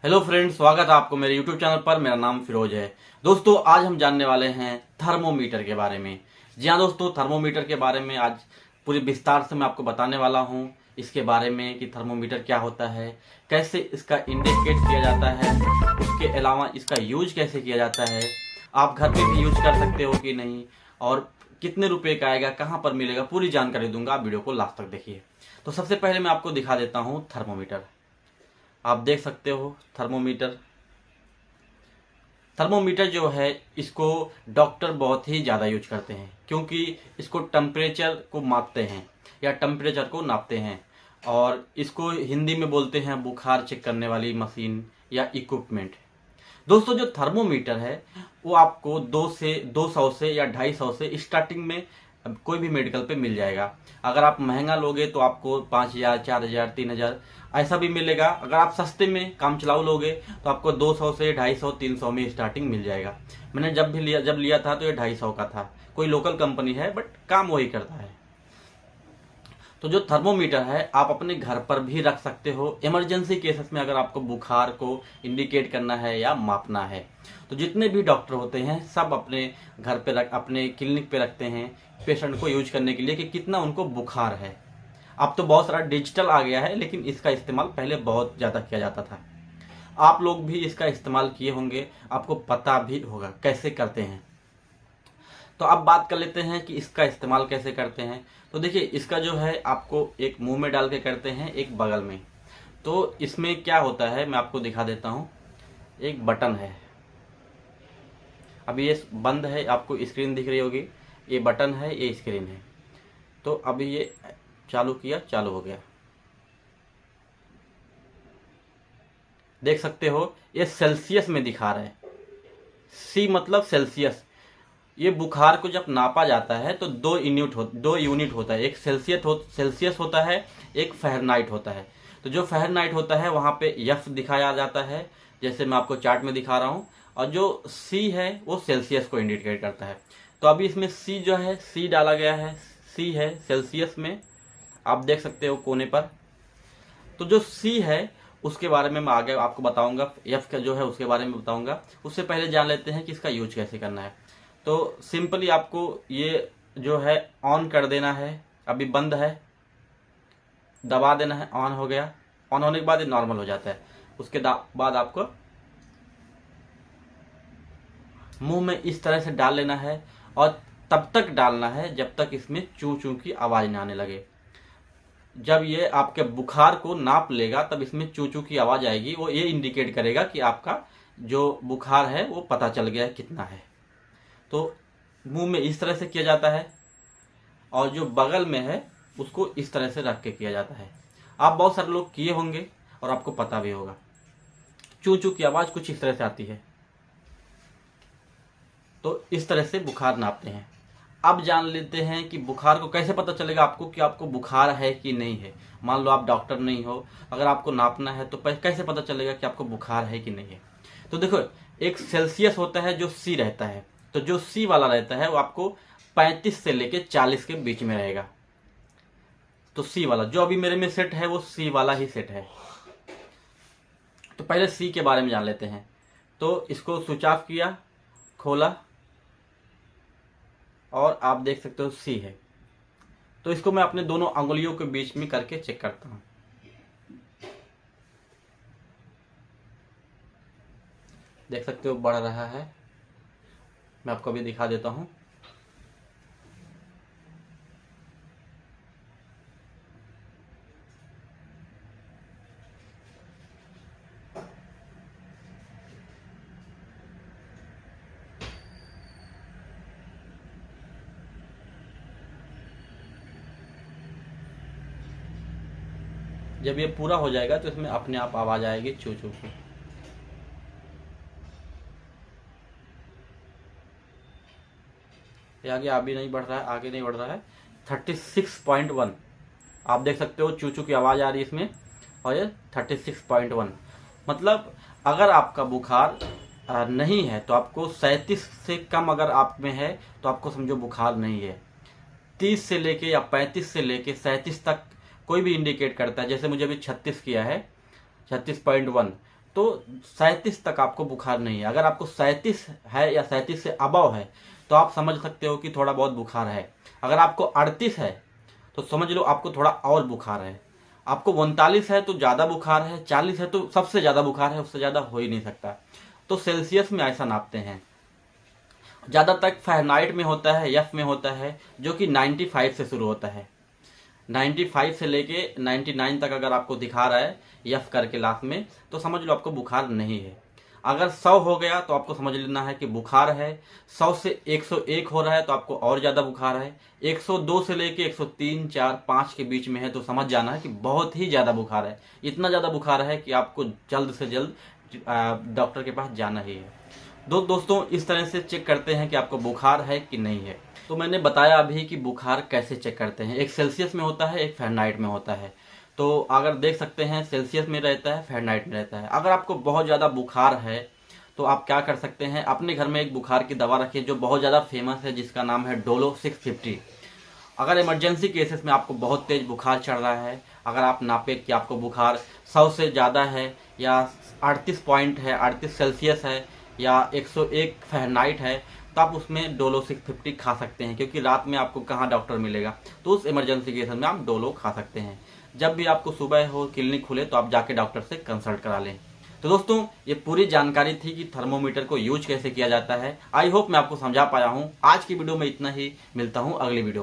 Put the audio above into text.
Hello friends, स्वागत है आपको मेरे यूट्यूब चैनल पर। मेरा नाम फिरोज है। दोस्तों, आज हम जानने वाले हैं थर्मोमीटर के बारे में। जी हाँ दोस्तों, थर्मोमीटर के बारे में आज पूरी विस्तार से मैं आपको बताने वाला हूँ। इसके बारे में कि थर्मोमीटर क्या होता है, कैसे इसका इंडिकेट किया जाता है, उसके अलावा इसका यूज कैसे किया जाता है, आप घर पे भी यूज कर सकते हो कि नहीं, और कितने रुपए का आएगा, कहाँ पर मिलेगा, पूरी जानकारी दूंगा। आप वीडियो को लास्ट तक देखिए। तो सबसे पहले मैं आपको दिखा देता हूँ थर्मोमीटर। आप देख सकते हो थर्मोमीटर। थर्मोमीटर जो है, इसको डॉक्टर बहुत ही ज़्यादा यूज करते हैं, क्योंकि इसको टेम्परेचर को मापते हैं या टेम्परेचर को नापते हैं। और इसको हिंदी में बोलते हैं बुखार चेक करने वाली मशीन या इक्विपमेंट। दोस्तों, जो थर्मोमीटर है वो आपको 200 से या 250 से स्टार्टिंग में कोई भी मेडिकल पे मिल जाएगा। अगर आप महंगा लोगे तो आपको 5,000, 4,000, 3,000 ऐसा भी मिलेगा। अगर आप सस्ते में काम चलाऊ लोगे तो आपको 200 से 250, 300 में स्टार्टिंग मिल जाएगा। मैंने जब लिया था तो ये 250 का था। कोई लोकल कंपनी है, बट काम वही करता है। तो जो थर्मोमीटर है आप अपने घर पर भी रख सकते हो, इमरजेंसी केसेस में, अगर आपको बुखार को इंडिकेट करना है या मापना है। तो जितने भी डॉक्टर होते हैं सब अपने घर पे अपने क्लिनिक पे रखते हैं पेशेंट को यूज करने के लिए कि कितना उनको बुखार है। अब तो बहुत सारा डिजिटल आ गया है, लेकिन इसका इस्तेमाल पहले बहुत ज़्यादा किया जाता था। आप लोग भी इसका इस्तेमाल किए होंगे, आपको पता भी होगा कैसे करते हैं। तो अब बात कर लेते हैं कि इसका इस्तेमाल कैसे करते हैं। तो देखिए, इसका जो है आपको एक मुंह में डाल के करते हैं, एक बगल में। तो इसमें क्या होता है मैं आपको दिखा देता हूँ। एक बटन है, अभी ये बंद है, आपको स्क्रीन दिख रही होगी। ये बटन है, ये स्क्रीन है। तो अभी ये चालू किया, चालू हो गया। देख सकते हो ये सेल्सियस में दिखा रहा है। सी मतलब सेल्सियस। ये बुखार को जब नापा जाता है तो दो यूनिट होता है। एक सेल्सियस होता है, एक फ़ारेनहाइट होता है। तो जो फ़ारेनहाइट होता है वहाँ पे एफ दिखाया जाता है, जैसे मैं आपको चार्ट में दिखा रहा हूँ। और जो सी है वो सेल्सियस को इंडिकेट करता है। तो अभी इसमें सी जो है, सी डाला गया है। सी है सेल्सियस में, आप देख सकते हो कोने पर। तो जो सी है उसके बारे में मैं आगे आपको बताऊंगा, एफ का जो है उसके बारे में बताऊंगा। उससे पहले जान लेते हैं कि इसका यूज कैसे करना है। तो सिंपली आपको ये जो है ऑन कर देना है। अभी बंद है, दबा देना है, ऑन हो गया। ऑन होने के बाद ये नॉर्मल हो जाता है। उसके बाद आपको मुंह में इस तरह से डाल लेना है, और तब तक डालना है जब तक इसमें चू चू की आवाज़ ना आने लगे। जब ये आपके बुखार को नाप लेगा तब इसमें चू चू की आवाज़ आएगी। वो ये इंडिकेट करेगा कि आपका जो बुखार है वो पता चल गया है कितना है। तो मुंह में इस तरह से किया जाता है, और जो बगल में है उसको इस तरह से रख के किया जाता है। आप बहुत सारे लोग किए होंगे और आपको पता भी होगा। चू चू की आवाज़ कुछ इस तरह से आती है। तो इस तरह से बुखार नापते हैं। अब जान लेते हैं कि बुखार को कैसे पता चलेगा आपको कि आपको बुखार है कि नहीं है। मान लो आप डॉक्टर नहीं हो, अगर आपको नापना है तो कैसे पता चलेगा कि आपको बुखार है कि नहीं है। तो देखो, एक सेल्सियस होता है जो सी रहता है। तो जो सी वाला रहता है वो आपको 35 से लेके 40 के बीच में रहेगा। तो सी वाला जो अभी मेरे में सेट है वो सी वाला ही सेट है। तो पहले सी के बारे में जान लेते हैं। तो इसको स्विच ऑफ किया, खोला, और आप देख सकते हो सी है। तो इसको मैं अपने दोनों अंगुलियों के बीच में करके चेक करता हूँ। देख सकते हो बढ़ रहा है। मैं आपको अभी दिखा देता हूँ। जब ये पूरा हो जाएगा तो इसमें अपने आप आवाज आएगी चू चू की। ये आगे अभी नहीं बढ़ रहा है, आगे नहीं बढ़ रहा है। 36.1 आप देख सकते हो, चू चू की आवाज आ रही है इसमें। और ये 36.1 मतलब अगर आपका बुखार नहीं है तो आपको 37 से कम अगर आप में है तो आपको समझो बुखार नहीं है। 30 से लेके या 35 से लेके 37 तक कोई भी इंडिकेट करता है। जैसे मुझे अभी 36 किया है, 36.1। तो 37 तक आपको बुखार नहीं है। अगर आपको 37 है या 37 से अबव है तो आप समझ सकते हो कि थोड़ा बहुत बुखार है। अगर आपको 38 है तो समझ लो आपको थोड़ा और बुखार है। आपको 39 है तो ज़्यादा बुखार है, 40 है तो सबसे ज़्यादा बुखार है, उससे ज़्यादा हो ही नहीं सकता। तो सेल्सियस में ऐसा नापते हैं। ज़्यादा तक फ़ारेनहाइट में होता है, एफ में होता है, जो कि 95 से शुरू होता है। 95 से लेके 99 तक अगर आपको दिखा रहा है एफ करके लास्ट में, तो समझ लो आपको बुखार नहीं है। अगर 100 हो गया तो आपको समझ लेना है कि बुखार है। 100 से 101 हो रहा है तो आपको और ज़्यादा बुखार है। 102 से लेके 103, 4, 5 के बीच में है तो समझ जाना है कि बहुत ही ज़्यादा बुखार है। इतना ज़्यादा बुखार है कि आपको जल्द से जल्द डॉक्टर के पास जाना ही है। दोस्तों इस तरह से चेक करते हैं कि आपको बुखार है कि नहीं है। तो मैंने बताया अभी कि बुखार कैसे चेक करते हैं। एक सेल्सियस में होता है, एक फ़ारेनहाइट में होता है। तो अगर देख सकते हैं सेल्सियस में रहता है, फ़ारेनहाइट में रहता है। अगर आपको बहुत ज़्यादा बुखार है तो आप क्या कर सकते हैं, अपने घर में एक बुखार की दवा रखिए जो बहुत ज़्यादा फेमस है, जिसका नाम है डोलो 650। अगर इमरजेंसी केसेस में आपको बहुत तेज बुखार चढ़ रहा है, अगर आप नापे कि आपको बुखार 100 से ज़्यादा है या 38 पॉइंट है, 38 सेल्सियस है या 101 फ़ारेनहाइट है, तो आप उसमें डोलो 650 खा सकते हैं, क्योंकि रात में आपको कहाँ डॉक्टर मिलेगा। तो उस इमरजेंसी केसेस में आप डोलो खा सकते हैं। जब भी आपको सुबह हो, क्लिनिक खुले, तो आप जाके डॉक्टर से कंसल्ट करा लें। तो दोस्तों ये पूरी जानकारी थी कि थर्मोमीटर को यूज कैसे किया जाता है। आई होप मैं आपको समझा पाया हूँ। आज की वीडियो में इतना ही, मिलता हूँ अगली वीडियो में।